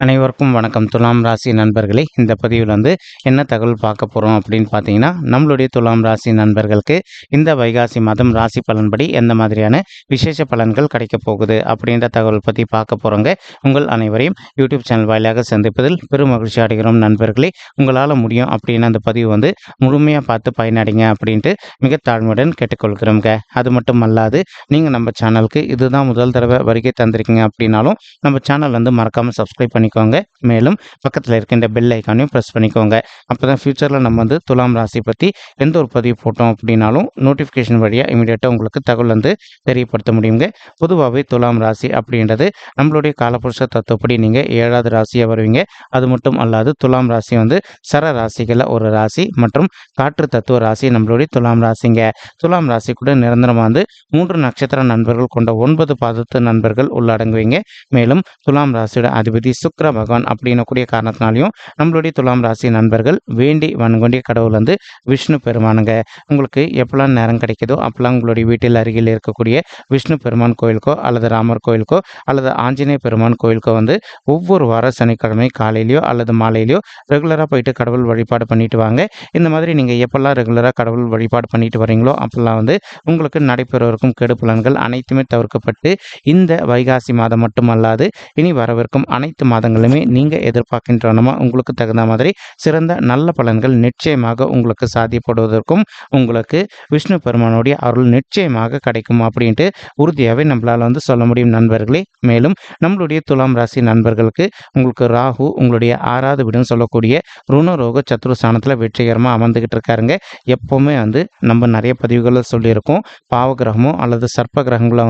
அனைவருக்கும் வணக்கம். துலாம் ராசி நண்பர்களே, இந்த பதிவில் என்ன தகவல் பார்க்க போகிறோம் அப்படின்னு பார்த்தீங்கன்னா, நம்மளுடைய துலாம் ராசி நண்பர்களுக்கு இந்த வைகாசி மாதம் ராசி பலன்படி எந்த மாதிரியான விசேஷ பலன்கள் கிடைக்க போகுது அப்படின்ற தகவல் பற்றி பார்க்க போகிறோங்க. உங்கள் அனைவரையும் யூடியூப் சேனல் வாயிலாக சந்திப்பதில் பெரும் மகிழ்ச்சி அடைகிறோம் நண்பர்களே. உங்களால் முடியும் அப்படின்னு அந்த பதிவு முழுமையாக பார்த்து பயனடைங்க அப்படின்ட்டு மிக தாழ்மையுடன் கேட்டுக்கொள்கிறோங்க. அது மட்டும் அல்லாது, நீங்கள் நம்ம சேனலுக்கு இதுதான் முதல் தடவை வருகை தந்திருக்கீங்க அப்படின்னாலும் நம்ம சேனல் மறக்காமல் சப்ஸ்கிரைப் பண்ணிக்கோங்க. மேலும் பக்கத்தில் இருக்கின்ற பெல் ஐக்கானையும் ப்ரெஸ் பண்ணிக்கோங்க. அப்போ தான் ஃபியூச்சரில் நம்ம துலாம் ராசி பற்றி எந்த ஒரு பதிவு போட்டோம் அப்படின்னாலும் நோட்டிஃபிகேஷன் வழியாக இமீடியட்டாக உங்களுக்கு தகவல் தெரியப்படுத்த முடியுங்க. பொதுவாகவே துலாம் ராசி அப்படின்றது நம்மளுடைய காலபுருஷ தத்துவப்படி நீங்கள் 7வது ராசியாக வருவீங்க. அது மட்டும் அல்லாது துலாம் ராசி சர ராசிகளில் ஒரு ராசி மற்றும் காற்று தத்துவ ராசி நம்மளுடைய துலாம் ராசிங்க. துலாம் ராசி கூட நிரந்தரமாக 3 நட்சத்திர நண்பர்கள் கொண்ட 9 பாதத்து நண்பர்கள் உள்ளடங்குவீங்க. மேலும் துலாம் ராசியோட அதிபதி சுக்கிர பகவான் அப்படின்னக்கூடிய காரணத்தினாலையும் நம்மளுடைய துலாம் ராசி நண்பர்கள் வேண்டி வணங்கக்கூடிய கடவுள் விஷ்ணு பெருமானுங்க. உங்களுக்கு எப்பெல்லாம் நேரம் கிடைக்குதோ அப்பெல்லாம் உங்களுடைய வீட்டில் அருகில் இருக்கக்கூடிய விஷ்ணு பெருமான் கோயிலுக்கோ அல்லது ராமர் கோயிலுக்கோ அல்லது ஆஞ்சநேய பெருமான் கோயிலுக்கோ ஒவ்வொரு வார சனிக்கிழமை காலையிலையோ அல்லது மாலையிலையோ ரெகுலராக போயிட்டு கடவுள் வழிபாடு பண்ணிட்டு வாங்க. இந்த மாதிரி நீங்கள் எப்பெல்லாம் ரெகுலராக கடவுள் வழிபாடு பண்ணிட்டு வரீங்களோ அப்பெல்லாம் உங்களுக்கு நடைபெறவிருக்கும் கெடு பலன்கள் அனைத்துமே தவிர்க்கப்பட்டு இந்த வைகாசி மாதம் மட்டுமல்லாது இனி வரவிருக்கும் அனைத்து மாதங்களுமே நீங்கள் எதிர்பார்க்கின்றனமா உங்களுக்கு தகுந்த மாதிரி சிறந்த நல்ல பலன்கள் நிச்சயமாக உங்களுக்கு சாத்தியப்படுவதற்கும் உங்களுக்கு விஷ்ணு பெருமானுடைய அருள் நிச்சயமாக கிடைக்கும் அப்படின்ட்டு உறுதியாகவே நம்மளால் சொல்ல முடியும் நண்பர்களே. மேலும் நம்மளுடைய துலாம் ராசி நண்பர்களுக்கு உங்களுக்கு ராகு உங்களுடைய 6வது வீடுன்னு சொல்லக்கூடிய ருணரோக சத்ருஸ்தானத்தில் வெற்றிகரமாக அமர்ந்துகிட்டு இருக்காருங்க. எப்போவுமே நம்ம நிறைய பதிவுகளை சொல்லியிருக்கோம். பாவ கிரகமோ அல்லது சர்ப்ப கிரகங்களோ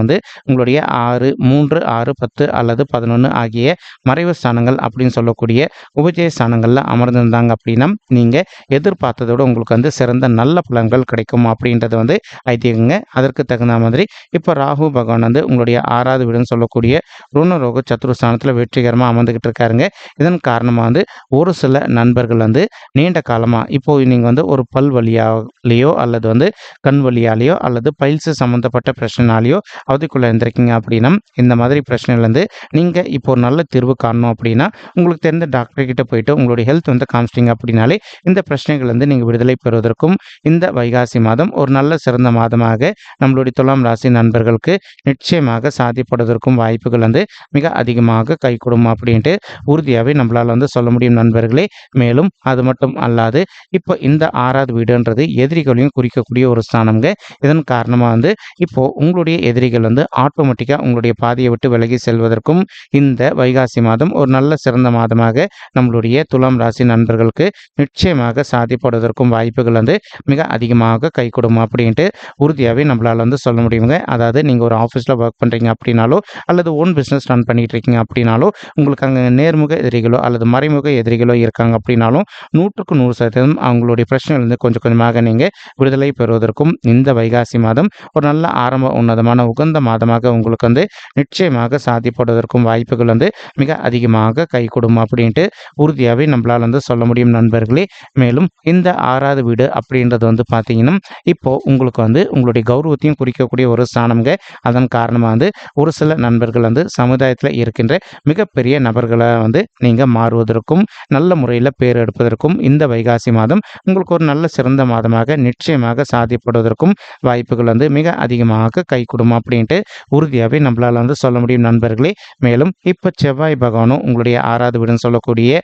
உங்களுடைய 6, 3, 6, 10 அல்லது 11 ஆகிய மறைவு ஸ்தானங்கள் அப்படின்னு சொல்லக்கூடிய உபஜய ஸ்தானங்களில் அமர்ந்திருந்தாங்க அப்படின்னா நீங்கள் எதிர்பார்த்ததோடு உங்களுக்கு சிறந்த நல்ல பலன்கள் கிடைக்கும் அப்படின்றது ஐதீகங்க. அதற்கு தகுந்த மாதிரி இப்போ ராகு பகவான் உங்களுடைய 6வது வீடுன்னு சொல்லக்கூடிய ருணரோக சத்ருஸ்தானத்தில் வெற்றிகரமாக அமர்ந்துகிட்டு இருக்காருங்க. இதன் காரணமாக ஒரு சில நண்பர்கள் நீண்ட காலமாக இப்போ நீங்கள் ஒரு பல் வழியாலேயோ அல்லது கண் வழியாலேயோ அல்லது பைல்ஸ் சம்மந்தப்பட்ட பிரச்சனையாலேயோ அவதிக்குள்ளே இருந்திருக்கீங்க அப்படின்னா இந்த மாதிரி பிரச்சனையிலேருந்து நீங்கள் இப்போ ஒரு நல்ல தீர்வு காணணும் அப்படின்னா உங்களுக்கு தெரிந்த டாக்டர் கிட்ட போயிட்டு உங்களுடைய ஹெல்த் காமிச்சிட்டிங்க அப்படின்னாலே இந்த பிரச்சனைகள் நீங்கள் விடுதலை பெறுவதற்கும் இந்த வைகாசி மாதம் ஒரு நல்ல சிறந்த மாதமாக நம்மளுடைய துலாம் ராசி நண்பர்களுக்கு நிச்சயமாக சாத்தியப்படுவதற்கும் வாய்ப்புகள் மிக அதிகமாக கைகூடும் அப்படின்ட்டு உறுதியாகவே நம்மளால் சொல்ல முடியும் நண்பர்களே. மேலும் அது மட்டும் அல்லாது இப்போ இந்த 6வது வீடுன்றது எதிரிகளையும் குறிக்கக்கூடிய ஒரு ஸ்தானம்ங்க. இதன் காரணமாக இப்போ உங்களுடைய எதிரிகள் ஆட்டோமேட்டிக்காக உங்களுடைய பாதையை விட்டு விலகி செல்வதற்கும் இந்த வைகாசி மாதம் ஒரு நல்ல சிறந்த மாதமாக நம்மளுடைய துலாம் ராசி நண்பர்களுக்கு நிச்சயமாக சாத்தியப்படுவதற்கும் வாய்ப்புகள் மிக அதிகமாக கைகூடும் அப்படின்ட்டு உறுதியாகவே நம்மளால் சொல்ல முடியுங்க. அதாவது நீங்கள் ஒரு ஆஃபீஸில் ஒர்க் பண்ணுறீங்க அப்படின்னாலோ அல்லது ஓன் பிஸ்னஸ் ரன் பண்ணிட்டு இருக்கீங்க அப்படின்னாலோ உங்களுக்கு அங்கே நேர்முக எதிரிகளோ அல்லது மறைமுக எதிரிகளோ இருக்காங்க அப்படின்னாலும் 100க்கு 100% அவங்களுடைய பிரச்சனைகள் கொஞ்சம் கொஞ்சமாக நீங்கள் விடுதலை பெறுவதற்கும் இந்த வைகாசி மாதம் ஒரு நல்ல ஆரம்ப உன்னதமான உகந்த மாதமாக உங்களுக்கு நிச்சயமாக சாத்தியப்படுவதற்கும் வாய்ப்புகள் மிக அதிகமாக கைகூடும் அப்படின்ட்டு உறுதியாகவே நம்மளால் சொல்ல முடியும் நண்பர்களே. மேலும் இந்த 6வது வீடு அப்படின்றது பார்த்தீங்கன்னா இப்போ உங்களுக்கு உங்களுடைய கௌரவத்தையும் குறிக்கக்கூடிய ஒரு ஸ்தானம்ங்க. அதன் காரணமாக ஒரு சில நண்பர்கள் சமுதாயத்தில் இருக்கின்ற மிகப்பெரிய நபர்களை நீங்கள் மாறுவதற்கும் நல்ல முறையில் பேர் எடுப்பதற்கும் இந்த வைகாசி மாதம் உங்களுக்கு ஒரு நல்ல சிறந்த மாதமாக நிச்சயமாக சாத்தியப்படுவதற்கும் வாய்ப்புகள் மிக அதிகமாக கைகூடும் அப்படின்ட்டு உறுதியாகவே நம்மளால் சொல்ல முடியும் நண்பர்களே. மேலும் இப்போ செவ்வாய் பகவானும் உங்களுடைய 6வது வீடுன்னு சொல்லக்கூடிய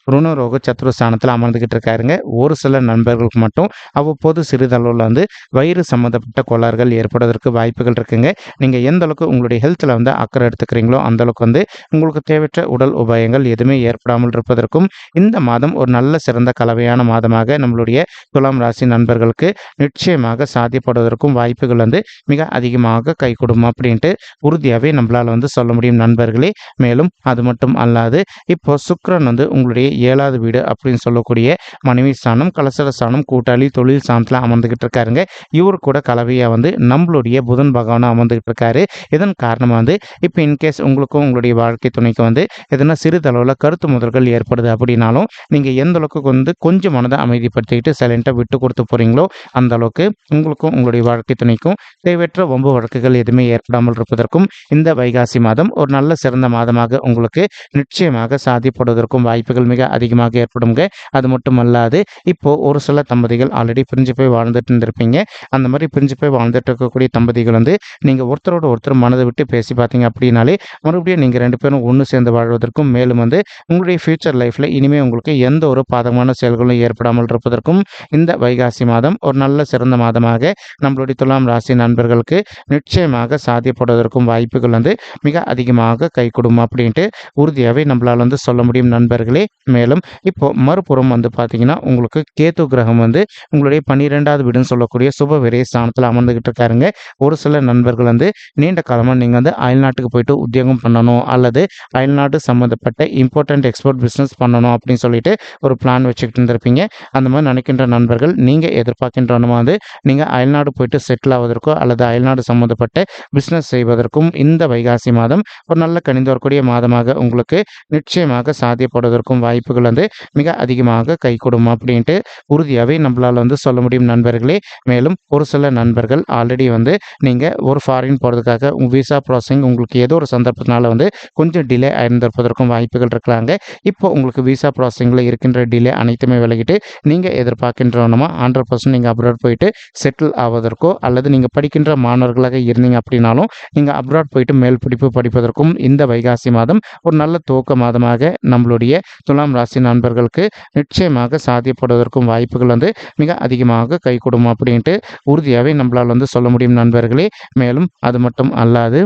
ருணரோக சத்ருஸ்தானத்தில் அமர்ந்துகிட்டு இருக்காருங்க. ஒரு சில நண்பர்களுக்கு மட்டும் அவ்வப்போது சிறிதளவில் வயிறு சம்மந்தப்பட்ட கோளாறுகள் ஏற்படுவதற்கு வாய்ப்புகள் இருக்குங்க. நீங்கள் எந்த அளவுக்கு உங்களுடைய ஹெல்த்தில் அக்கறை எடுத்துக்கிறீங்களோ அந்த அளவுக்கு உங்களுக்கு தேவையற்ற உடல் உபாயங்கள் எதுவுமே ஏற்படாமல் இருப்பதற்கும் இந்த மாதம் ஒரு நல்ல சிறந்த கலவையான மாதமாக நம்மளுடைய துலாம் ராசி நண்பர்களுக்கு நிச்சயமாக சாத்தியப்படுவதற்கும் வாய்ப்புகள் மிக அதிகமாக கைகூடும் அப்படின்ட்டு உறுதியாகவே நம்மளால் சொல்ல முடியும் நண்பர்களே. மேலும் அது மட்டும் அல்லாது இப்போ சுக்கிரன் உங்களுடைய 7வது வீடு அப்படின்னு சொல்லக்கூடிய மனைவி ஸ்தானம், கலசர ஸ்தானம், கூட்டாளி, தொழில் ஸ்தானத்தில் அமர்ந்துகிட்டு இருக்காருங்க. இவர் கூட கலவையாக வந்து நம்மளுடைய புதன் பகவானும் அமர்ந்துகிட்டு இருக்காரு. இதன் காரணமாக வந்து இப்போ இன்கேஸ் உங்களுக்கும் உங்களுடைய வாழ்க்கை துணைக்கு வந்து எதனா சிறிதளவில் கருத்து முதல்கள் ஏற்படுது அப்படின்னாலும் நீங்கள் எந்த அளவுக்கு வந்து கொஞ்சம் மனதை அமைதிப்படுத்திக்கிட்டு சைலண்டாக விட்டு கொடுத்து போகிறீங்களோ அந்த அளவுக்கு உங்களுக்கும் உங்களுடைய வாழ்க்கை துணைக்கும் தேவையற்ற வம்பு வழக்குகள் எதுவுமே ஏற்படாமல் இருப்பதற்கும் இந்த வைகாசி மாதம் ஒரு நல்ல சிறந்த மாதமாக உங்களுக்கு நிச்சயமாக சாதிப்படுவதற்கும் வாய்ப்புகள் மிக அதிகமாக ஏற்படுங்க. அது மட்டுமல்லாது இப்போ ஒரு சில தம்பதிகள் ஆல்ரெடி பிரிஞ்சு போய் வாழ்ந்துட்டு இருந்திருப்பீங்க. அந்த மாதிரி பிரிஞ்சு போய் வாழ்ந்துட்டு இருக்கக்கூடிய தம்பதிகள் வந்து நீங்கள் ஒருத்தரோட ஒருத்தர் மனதை விட்டு பேசி பார்த்தீங்க அப்படின்னாலே மறுபடியும் நீங்கள் 2 பேரும் ஒன்று சேர்ந்து வாழ்வதற்கும் மேலும் வந்து உங்களுடைய ஃபியூச்சர் லைஃப்பில் இனிமேல் உங்களுக்கு எந்த ஒரு பாதகமான செயல்களும் ஏற்படாமல் இருப்பதற்கும் இந்த வைகாசி மாதம் ஒரு நல்ல சிறந்த மாதமாக நம்மளுடைய துலாம் ராசி நண்பர்களுக்கு நிச்சயமாக சாத்தியப்படுவதற்கும் வாய்ப்புகள் வந்து மிக அதிகமாக கை கொடுக்கும் அப்படின்ட்டு உறுதியாகவே நம்மளால் வந்து சொல்ல முடியும் நண்பர்களே. மேலும் இப்போ மறுபுறம் வந்து பார்த்தீங்கன்னா உங்களுக்கு கேத்து கிரகம் வந்து உங்களுடைய 12வது வீடுன்னு சொல்லக்கூடிய சுப விரை ஸ்தானத்தில் அமர்ந்துகிட்டு இருக்காருங்க. ஒரு சில நண்பர்கள் வந்து நீண்ட காலமாக நீங்கள் வந்து அயல்நாட்டுக்கு போயிட்டு உத்தியோகம் பண்ணணும் அல்லது அயல்நாட்டு சம்மந்தப்பட்ட இம்பார்ட்டன்ட் எக்ஸ்போர்ட் பிஸ்னஸ் பண்ணணும் அப்படின்னு சொல்லிட்டு ஒரு பிளான் வச்சுக்கிட்டு இருந்திருப்பீங்க. அந்த மாதிரி நினைக்கின்ற நண்பர்கள் நீங்கள் எதிர்பார்க்கின்றனமா வந்து நீங்கள் அயல்நாடு போயிட்டு செட்டில் ஆவதற்கோ அல்லது அயல்நாடு சம்மந்தப்பட்ட பிஸ்னஸ் செய்வதற்கும் இந்த வைகாசி மாதம் ஒரு நல்ல கணிந்து வரக்கூடிய மாதமாக உங்களுக்கு நிச்சயமாக சாத்தியப்படுவதற்கும் வாய்ப்புகள் வந்து மிக அதிகமாக கை கொடுக்கும் அப்படின்ட்டு உறுதியாகவே நம்மளால் வந்து சொல்ல முடியும் நண்பர்களே. மேலும் ஒரு சில நண்பர்கள் ஆல்ரெடி வந்து நீங்கள் ஒரு ஃபாரின் போகிறதுக்காக விசா ப்ராசஸிங் உங்களுக்கு ஏதோ ஒரு சந்தர்ப்பத்தினால வந்து கொஞ்சம் டிலே ஆயிருந்திருப்பதற்கும் வாய்ப்புகள் இருக்கலாங்க. இப்போ உங்களுக்கு விசா ப்ராசஸிங்கில் இருக்கின்ற டிலே அனைத்துமே விலகிட்டு நீங்கள் எதிர்பார்க்கின்றனமா 100% நீங்கள் அப்ராட் போயிட்டு செட்டில் ஆவதற்கோ அல்லது நீங்கள் படிக்கின்ற மாணவர்களாக இருந்தீங்க அப்படின்னாலும் நீங்கள் அப்ராட் போயிட்டு மேல் படிப்பு படிப்பதற்கும் இந்த வைகாசி மாதம் ஒரு நல்ல துவக்க மாதமாக நம்மளுடைய துலாம் ராசி நண்பர்களுக்கு நிச்சயமாக சாத்தியப்படுவதற்கும் வாய்ப்புகள் வந்து மிக அதிகமாக கை கொடுக்கும் அப்படின்ட்டு உறுதியாகவே நம்மளால் வந்து சொல்ல முடியும் நண்பர்களே. மேலும் அது மட்டும் அல்லாது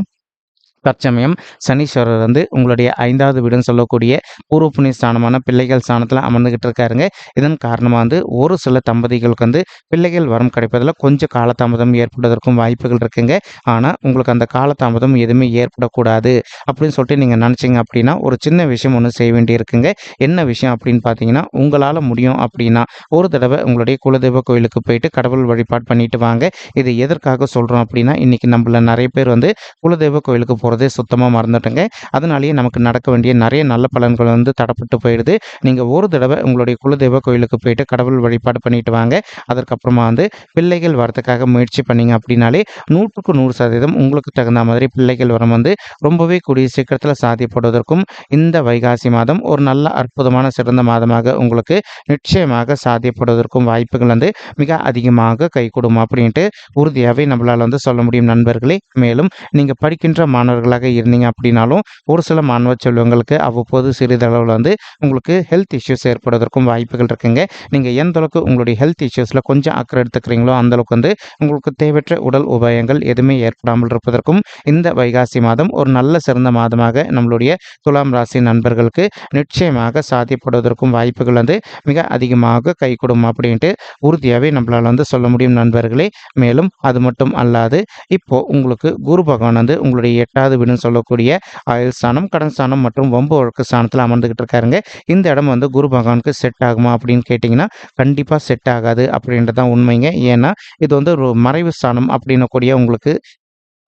தற்சமயம் சனீஸ்வரர் வந்து உங்களுடைய 5வது வீடுன்னு சொல்லக்கூடிய பூர்வ புண்ணிய ஸ்தானமான பிள்ளைகள் ஸ்தானத்தில் அமர்ந்துகிட்டு இருக்காருங்க. இதன் காரணமாக வந்து ஒரு சில தம்பதிகளுக்கு வந்து பிள்ளைகள் வரம் கிடைப்பதில் கொஞ்சம் காலதாமதம் ஏற்படுவதற்கும் வாய்ப்புகள் இருக்குங்க. ஆனால் உங்களுக்கு அந்த காலதாமதம் எதுவுமே ஏற்படக்கூடாது அப்படின்னு சொல்லிட்டு நீங்கள் நினச்சிங்க அப்படின்னா ஒரு சின்ன விஷயம் ஒன்று செய்ய வேண்டி இருக்குங்க. என்ன விஷயம் அப்படின்னு பார்த்தீங்கன்னா உங்களால் முடியும் அப்படின்னா ஒரு தடவை உங்களுடைய குலதெய்வ கோயிலுக்கு போயிட்டு கடவுள் வழிபாடு பண்ணிட்டு வாங்க. இது எதற்காக சொல்கிறோம் அப்படின்னா இன்றைக்கி நம்மள நிறைய பேர் வந்து குலதெய்வ கோயிலுக்கு போகிறதே சுத்தமாக மறந்துட்டங்க. அதனாலேயே நமக்கு நடக்க வேண்டிய நிறைய நல்ல பலன்கள் வந்து தடப்பட்டு போயிடுது. நீங்கள் ஒரு தடவை உங்களுடைய குலதெய்வ கோயிலுக்கு போயிட்டு கடவுள் வழிபாடு பண்ணிட்டு வாங்க. அதற்கப்புறமா வந்து பிள்ளைகள் வரத்துக்காக முயற்சி பண்ணீங்க அப்படின்னாலே 100க்கு 100% உங்களுக்கு தகுந்த மாதிரி பிள்ளைகள் வரம் வந்து ரொம்பவே கூடிய சீக்கிரத்தில் சாத்தியப்படுவதற்கும் இந்த வைகாசி மாதம் ஒரு நல்ல அற்புதமான சிறந்த மாதமாக உங்களுக்கு நிச்சயமாக சாத்தியப்படுவதற்கும் வாய்ப்புகள் வந்து மிக அதிகமாக கை கொடுக்கும் அப்படின்ட்டு உறுதியாகவே நம்மளால் வந்து சொல்ல முடியும் நண்பர்களே. மேலும் நீங்கள் படிக்கின்ற மாணவர்களாக இருந்தீங்க அப்படின்னாலும் ஒரு சில மாணவ செல்வங்களுக்கு அவ்வப்போது சிறிதளவில் வந்து உங்களுக்கு ஹெல்த் இஷ்யூஸ் ஏற்படுவதற்கும் வாய்ப்புகள் இருக்குங்க. நீங்கள் எந்த அளவுக்கு உங்களுடைய ஹெல்த் இஷ்யூஸில் கொஞ்சம் அக்கறை எடுத்துக்கிறீங்களோ அந்த அளவுக்கு வந்து உங்களுக்கு தேவையற்ற உடல் உபாயங்கள் எதுவுமே ஏற்படாமல் இருப்பதற்கும் இந்த வைகாசி மாதம் ஒரு நல்ல சிறந்த மாதமாக நம்மளுடைய துலாம் ராசி நண்பர்களுக்கு நிச்சயமாக சாத்தியப்படுவதற்கும் வாய்ப்புகள் வந்து மிக அதிகமாக கை கொடுக்கும் அப்படின்ட்டு உறுதியாகவே நம்மளால் வந்து சொல்ல முடியும் நண்பர்களே. மேலும் அது மட்டும் அல்லாது இப்போ உங்களுக்கு குரு பகவான் வந்து உங்களுடைய 8வது வீடுன்னு சொல்லக்கூடிய ஆயுள் ஸ்தானம், கடன் ஸ்தானம் மற்றும் வம்பு வழக்கு ஸ்தானத்தில் அமர்ந்துகிட்டு இருக்காருங்க. இந்த இடம் வந்து குரு பகவானுக்கு செட் ஆகுமா அப்படின்னு கேட்டிங்கன்னா கண்டிப்பாக செட் ஆகாது அப்படின்றது தான் உண்மைங்க. ஏன்னா இது வந்து ஒரு மறைவு ஸ்தானம் அப்படின்னக்கூடிய உங்களுக்கு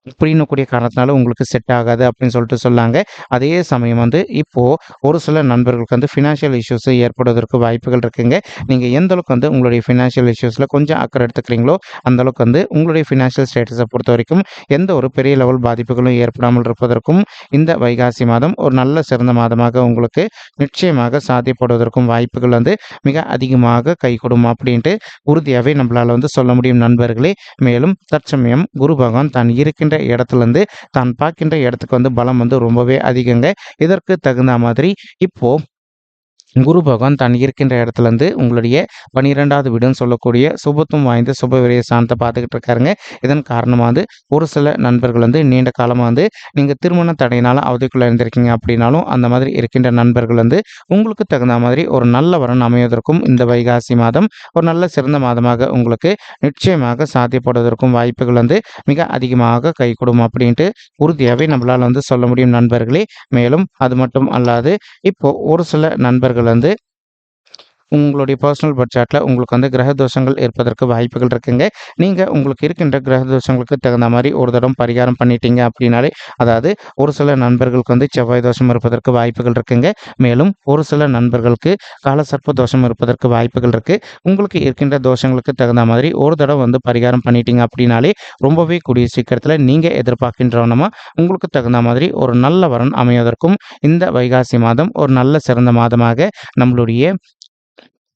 இப்படின்னக்கூடிய காரணத்தினால உங்களுக்கு செட் ஆகாது அப்படின்னு சொல்லிட்டு சொல்லாங்க. அதே சமயம் வந்து இப்போது ஒரு சில நண்பர்களுக்கு வந்து ஃபினான்ஷியல் இஷ்யூஸ் ஏற்படுவதற்கு வாய்ப்புகள் இருக்குங்க. நீங்கள் எந்த அளவுக்கு வந்து உங்களுடைய ஃபினான்ஷியல் இஷ்யூஸில் கொஞ்சம் அக்கறை எடுத்துக்கிறீங்களோ அந்தளவுக்கு வந்து உங்களுடைய ஃபினான்ஷியல் ஸ்டேட்டஸை பொறுத்த வரைக்கும் எந்த ஒரு பெரிய லெவல் பாதிப்புகளும் ஏற்படாமல் இருப்பதற்கும் இந்த வைகாசி மாதம் ஒரு நல்ல சிறந்த மாதமாக உங்களுக்கு நிச்சயமாக சாத்தியப்படுவதற்கும் வாய்ப்புகள் வந்து மிக அதிகமாக கை கொடுக்கும் அப்படின்ட்டு உறுதியாகவே நம்மளால் வந்து சொல்ல முடியும் நண்பர்களே. மேலும் தற்சமயம் குரு பகவான் தான் இருக்கின்ற இடத்துலேருந்து தான் பார்க்கின்ற இடத்துக்கு வந்து பலம் வந்து ரொம்பவே அதிகங்க. இதற்கு தகுந்த மாதிரி இப்போ குரு பகவான் தான் இருக்கின்ற இடத்துலேருந்து உங்களுடைய 12வது வீடுன்னு சொல்லக்கூடிய சுபத்துவம் வாய்ந்த சுப விரய ஸ்தானத்தை பார்த்துக்கிட்டு இருக்காருங்க. இதன் காரணமாக வந்து ஒரு சில நண்பர்கள் வந்து நீண்ட காலமாக வந்து நீங்கள் திருமண தடையினால் அவதிக்குள்ளே இருந்திருக்கீங்க அப்படின்னாலும் அந்த மாதிரி இருக்கின்ற நண்பர்கள் வந்து உங்களுக்கு தகுந்த மாதிரி ஒரு நல்ல வரன் அமைவதற்கும் இந்த வைகாசி மாதம் ஒரு நல்ல சிறந்த மாதமாக உங்களுக்கு நிச்சயமாக சாத்தியப்படுவதற்கும் வாய்ப்புகள் வந்து மிக அதிகமாக கை கொடுக்கும் அப்படின்ட்டு உறுதியாகவே நம்மளால் வந்து சொல்ல முடியும் நண்பர்களே. மேலும் அது மட்டும் அல்லாது இப்போ ஒரு சில நண்பர்கள் வந்து உங்களுடைய பர்சனல் பட்ஜெட்டில் உங்களுக்கு வந்து கிரக தோஷங்கள் இருப்பதற்கு வாய்ப்புகள் இருக்குங்க. நீங்கள் உங்களுக்கு இருக்கின்ற கிரக தோஷங்களுக்கு தகுந்த மாதிரி ஒரு தடவை பரிகாரம் பண்ணிட்டீங்க அப்படின்னாலே, அதாவது ஒரு சில நண்பர்களுக்கு வந்து செவ்வாய் தோஷம் இருப்பதற்கு வாய்ப்புகள் இருக்குங்க. மேலும் ஒரு சில நண்பர்களுக்கு காலசர்ப்ப தோஷம் இருப்பதற்கு வாய்ப்புகள் இருக்குது. உங்களுக்கு இருக்கின்ற தோஷங்களுக்கு தகுந்த மாதிரி ஒரு தடவை வந்து பரிகாரம் பண்ணிட்டீங்க அப்படின்னாலே ரொம்பவே கூடிய சீக்கிரத்தில் நீங்கள் எதிர்பார்க்கின்றவனமா உங்களுக்கு தகுந்த மாதிரி ஒரு நல்ல வரன் அமைவதற்கும் இந்த வைகாசி மாதம் ஒரு நல்ல சிறந்த மாதமாக நம்மளுடைய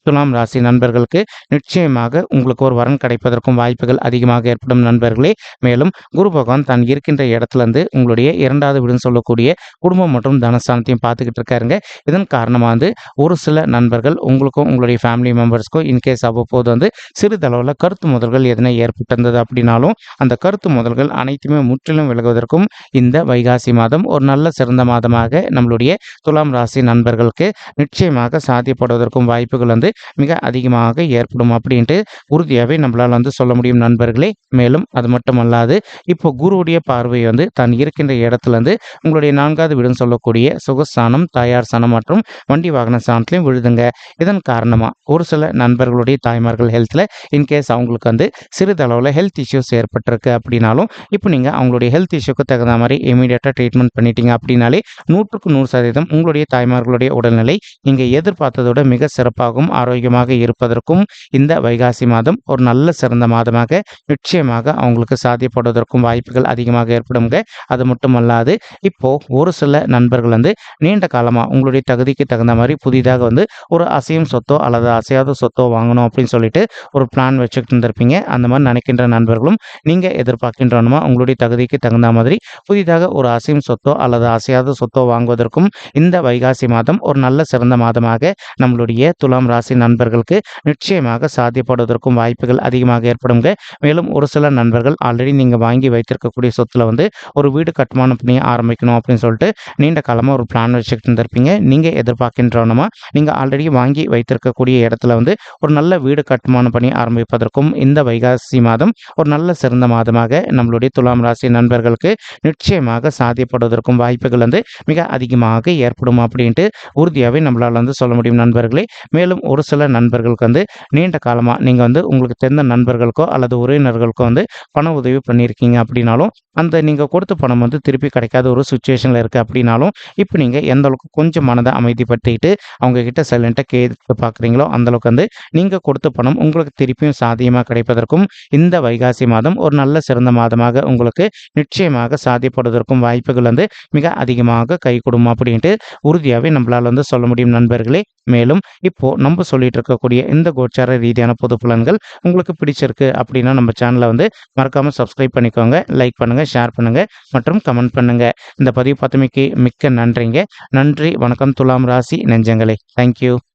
துலாம் ராசி நண்பர்களுக்கு நிச்சயமாக உங்களுக்கு ஒரு வரன் கிடைப்பதற்கும் வாய்ப்புகள் அதிகமாக ஏற்படும் நண்பர்களே. மேலும் குரு பகவான் தான் இருக்கின்ற இடத்துலேருந்து உங்களுடைய 2வது வீடுன்னு சொல்லக்கூடிய குடும்பம் மற்றும் தனஸ்தானத்தையும் பார்த்துக்கிட்டு இருக்காருங்க. இதன் காரணமாக வந்து ஒரு சில நண்பர்கள் உங்களுக்கும் உங்களுடைய ஃபேமிலி மெம்பர்ஸ்க்கும் இன்கேஸ் அவ்வப்போது வந்து சிறிதளவில் கருத்து முதல்கள் எதனா ஏற்பட்டிருந்தது அப்படின்னாலும் அந்த கருத்து முதல்கள் அனைத்துமே முற்றிலும் விலகுவதற்கும் இந்த வைகாசி மாதம் ஒரு நல்ல சிறந்த மாதமாக நம்மளுடைய துலாம் ராசி நண்பர்களுக்கு நிச்சயமாக சாத்தியப்படுவதற்கும் வாய்ப்புகள் வந்து மிக அதிகமாக ஏற்படும் அப்படின்ட்டு உறுதியாகவே நம்மளால் வந்து சொல்ல முடியும் நண்பர்களே. மேலும் அது மட்டுமல்லாது இப்போ குருவுடைய பார்வை வந்து தான் இருக்கின்ற இடத்துலேருந்து உங்களுடைய 4வது வீடுன்னு சொல்லக்கூடிய சுகஸ்தானம், தாயார் ஸ்தானம் மற்றும் வண்டி வாகன ஸ்தானத்திலையும் விழுதுங்க. இதன் காரணமாக ஒரு சில நண்பர்களுடைய தாய்மார்கள் ஹெல்த்தில் இன்கேஸ் அவங்களுக்கு வந்து சிறிதளவில் ஹெல்த் இஷ்யூஸ் ஏற்பட்டிருக்கு அப்படின்னாலும் இப்போ நீங்கள் அவங்களுடைய ஹெல்த் இஷ்யூக்கு தகுந்த மாதிரி இமீடியட்டாக ட்ரீட்மெண்ட் பண்ணிட்டீங்க அப்படின்னாலே 100க்கு 100% உங்களுடைய தாய்மார்களுடைய உடல்நிலை நீங்கள் எதிர்பார்த்ததோட மிக சிறப்பாகவும் ஆரோக்கியமாக இருப்பதற்கும் இந்த வைகாசி மாதம் ஒரு நல்ல சிறந்த மாதமாக நிச்சயமாக அவங்களுக்கு சாத்தியப்படுவதற்கும் வாய்ப்புகள் அதிகமாக ஏற்படுங்க. அது மட்டுமல்லாது இப்போ ஒரு சில நண்பர்கள் வந்து நீண்ட காலமாக உங்களுடைய தகுதிக்கு தகுந்த மாதிரி புதிதாக வந்து ஒரு அசையும் சொத்தோ அல்லது அசையாத சொத்தோ வாங்கணும் அப்படின்னு சொல்லிட்டு ஒரு பிளான் வச்சுக்கிட்டு இருந்திருப்பீங்க. அந்த மாதிரி நினைக்கின்ற நண்பர்களும் நீங்கள் எதிர்பார்க்கின்றனமா உங்களுடைய தகுதிக்கு தகுந்த மாதிரி புதிதாக ஒரு அசையும் சொத்தோ அல்லது அசையாத சொத்தோ வாங்குவதற்கும் இந்த வைகாசி மாதம் ஒரு நல்ல சிறந்த மாதமாக நம்மளுடைய துலாம் ராசி நண்பர்களுக்கு நிச்சயமாக சாத்தியப்படுவதற்கும் வாய்ப்புகள் அதிகமாக ஏற்படுங்க. மேலும் ஒரு சில நண்பர்கள் ஆல்ரெடி நீங்கள் வாங்கி வைத்திருக்கக்கூடிய சொத்துல வந்து ஒரு வீடு கட்டுமானம் பண்ணி ஆரம்பிக்கணும் அப்படின்னு சொல்லிட்டு நீண்ட காலமாக ஒரு பிளான் வச்சுக்கிட்டு இருந்திருப்பீங்க. நீங்கள் எதிர்பார்க்கின்றனமா நீங்கள் ஆல்ரெடி வாங்கி வைத்திருக்கக்கூடிய இடத்துல வந்து ஒரு நல்ல வீடு கட்டுமானம் பண்ணி ஆரம்பிப்பதற்கும் இந்த வைகாசி மாதம் ஒரு நல்ல சிறந்த மாதமாக நம்மளுடைய துலாம் ராசி நண்பர்களுக்கு நிச்சயமாக சாத்தியப்படுவதற்கும் வாய்ப்புகள் வந்து மிக அதிகமாக ஏற்படும் அப்படின்ட்டு உறுதியாகவே நம்மளால் வந்து சொல்ல முடியும் நண்பர்களே. மேலும் ஒரு சில நண்பர்களுக்கு வந்து நீண்ட காலமாக நீங்கள் வந்து உங்களுக்கு தெரிந்த நண்பர்களுக்கோ அல்லது உறவினர்களுக்கோ வந்து பண உதவி பண்ணியிருக்கீங்க அப்படின்னாலும் அந்த நீங்கள் கொடுத்த பணம் வந்து திருப்பி கிடைக்காத ஒரு சுச்சுவேஷனில் இருக்குது அப்படின்னாலும் இப்போ நீங்கள் எந்த அளவுக்கு கொஞ்சம் மனதை அமைதிப்படுத்திக்கிட்டு அவங்க கிட்ட சைலண்ட்டாக கேட்டு பார்க்குறீங்களோ அந்தளவுக்கு வந்து நீங்கள் கொடுத்த பணம் உங்களுக்கு திருப்பியும் சாத்தியமாக கிடைப்பதற்கும் இந்த வைகாசி மாதம் ஒரு நல்ல சிறந்த மாதமாக உங்களுக்கு நிச்சயமாக சாத்தியப்படுவதற்கும் வாய்ப்புகள் வந்து மிக அதிகமாக கை கொடுக்கும் அப்படின்ட்டு உறுதியாகவே நம்மளால் வந்து சொல்ல முடியும் நண்பர்களே. மேலும் இப்போ நம்ம சொல்லிட்டு இருக்கக்கூடிய இந்த கோச்சார ரீதியான பொது பலன்கள் உங்களுக்கு பிடிச்சிருக்கு அப்படின்னா நம்ம சேனலை வந்து மறக்காம சப்ஸ்கிரைப் பண்ணிக்கோங்க, லைக் பண்ணுங்க, ஷேர் பண்ணுங்க மற்றும் கமெண்ட் பண்ணுங்க. இந்த பதிவு பார்த்தமைக்கு மிக்க நன்றிங்க. நன்றி, வணக்கம் துலாம் ராசி நெஞ்சங்களே. தேங்க்யூ.